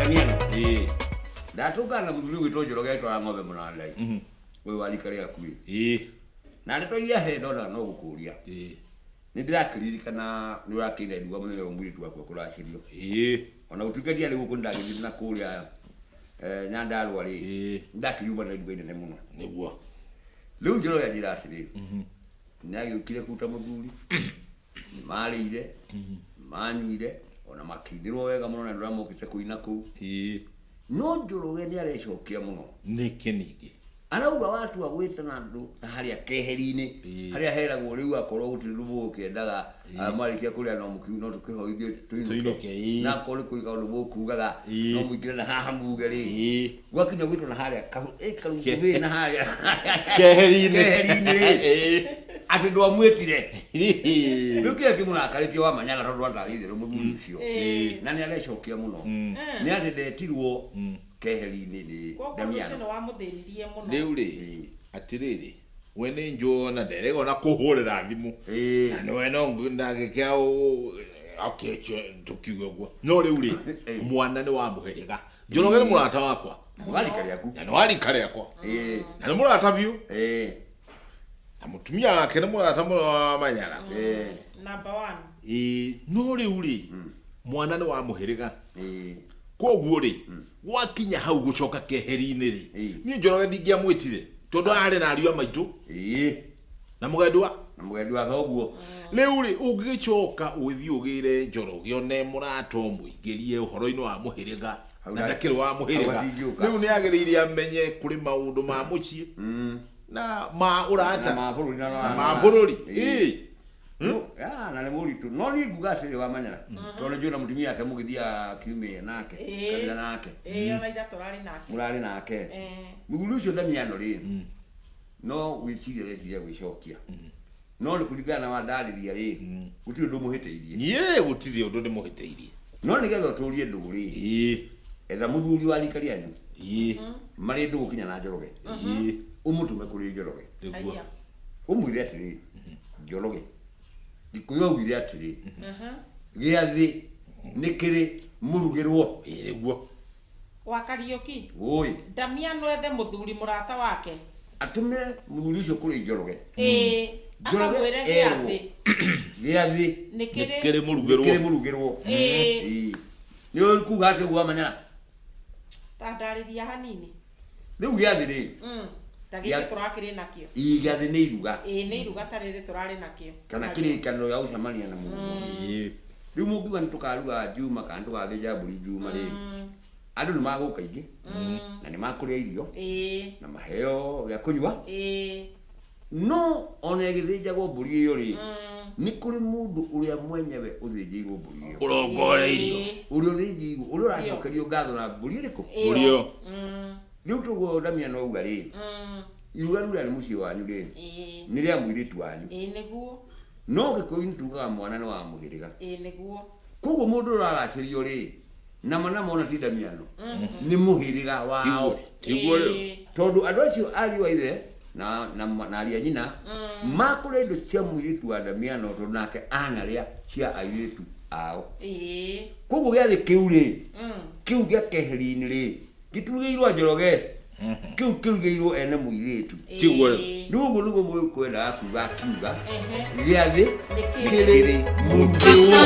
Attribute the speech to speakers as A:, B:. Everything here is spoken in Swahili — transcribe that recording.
A: Damiano. Ndatugana muthuri witwo Njoroge twa ng'ombe munandai. We walikaria kuwi. Na ndeto ia he ndona no gukuria. Ni ndirakirikana ni urakira nduga munene wa mwiritu wakwa kuracirio. Ona utukeria ri guku ndagithii na kuria Nyandarua ri. Ndakiriuma na nduga inene muno.
B: Niguo.
A: Riu Njoroge ajira atiri. Nagikire kuta muthuri. Marire. Manyire ona makindirwo wega muno na ndiramukite kuina ku. No Njoroge ni arecokia muno.
B: Niki ningi.
A: Arauga watu agwita na ndu na haria keheri-ini haria heragwo riu akorwo gutiri ndubu kiendaga marikia kuria no mukiu no tukihoithie tuinuke na kuri kuiga ndubu kugaga no muingire na haha muge ri gwakinya gwitwo na haria karukuvi na haria keheri-ini ati ndo amwetire riu kile kimurakaritie wa manyara tondu atarithie muthuri ucio na ni arecokia muno ni ati ndetirwo keheri-ini ni Damiano
C: wa muthiririe muno
B: riu ri atiriri we ni njona nderego na kuhurira thimu na no eno ndagikia akeche tukiugo gwo no riu ri mwana ni wa muheriga Njoroge ni murata wakwa
A: wali kare yaku
B: na wali kare yakwa na ni murata biu na mutumia wake ni murata muno manyara
C: number 1
B: no riu ri mwana ni wa muheriga koguo ri wakinya hau gucoka keheri-ini ri ni Njoroge ndingia mwitire tondu ari na ariu amaitu na mugendwa
A: thoguo
B: riu ri ungicoka uthii ugire Njoroge one murata muingirie uhoro-ini wa muhiriga na ndakiri wa muhiriga riu ni agiriire amenye kuri maundu ma mucii na ma urata ma bururi
A: na le muritu no ni gugate wa manyara tole jona mutumia yake mugithia kiume nake kabila nake
C: ona ida
A: turari nake mugulu ucio Damiano ri no wiciria reciria gwicokia no ni kuringana na wadariria ri gutiri ndu muhiteirie
B: gutiri ndu ndi muhiteirie
A: no ni getha turie ndu ri etha muthuri wa rikaria nyu mari ndu gukinya na Njoroge umutume kuri Njoroge umwire atiri Njoroge Gikuyo wire atiri giathi nikiri murugirwo
C: iriguo wa Kariuki
A: oi
C: Damiano ethe muthuri murata wake
A: atume muthuri ucio kuri Njoroge
C: akagwire
A: giathi
B: nikiri murugirwo
A: ni kuga ati gwa manyara
C: tandariria hanini
A: riu giathi ri
C: Tagire turakire nakio.
A: Igathi ni iruga.
C: Ni iruga tarire turari nakio.
A: Kana kirikano ya ucamania na mundu. Riu mukiuga nitukaruga Juma kana tugathija mburi Juma ri. Andu ni maguka ingi. Na ni makuria irio. Na maheo ya kunywa. No ona githijagwo mburi iyo ri. Ni kuri mundu uria mwenyewe uthinjirwo mburi iyo.
B: Urongore irio.
A: Urio thijirwo, urio racokerio ngatho na mburi iriku.
B: Urio.
A: Riu tugo Damiano uga ri iruga riu ri mucii wanyu ri ni ria mwiritu wanyu
C: niguo
A: no gikuyu tugaga mwana ni wa muhiriga
C: niguo
A: koguo mundu uraracirio ri na mana mona ti Damiano ni muhiriga wao
B: tiguo riu
A: tondu andu acio ari wa ithe na aria nyina makure indo cia mwiritu wa Damiano tondu nake anaria cia airitu ao koguo giathi kiu ri kiu gia keheri-ini ri giturugeirwo Njoroge kiu kirugeirwo ene muiritu
B: tiguo
A: nugo mwe kwenda akuga kiuga giathi kiri murugirwo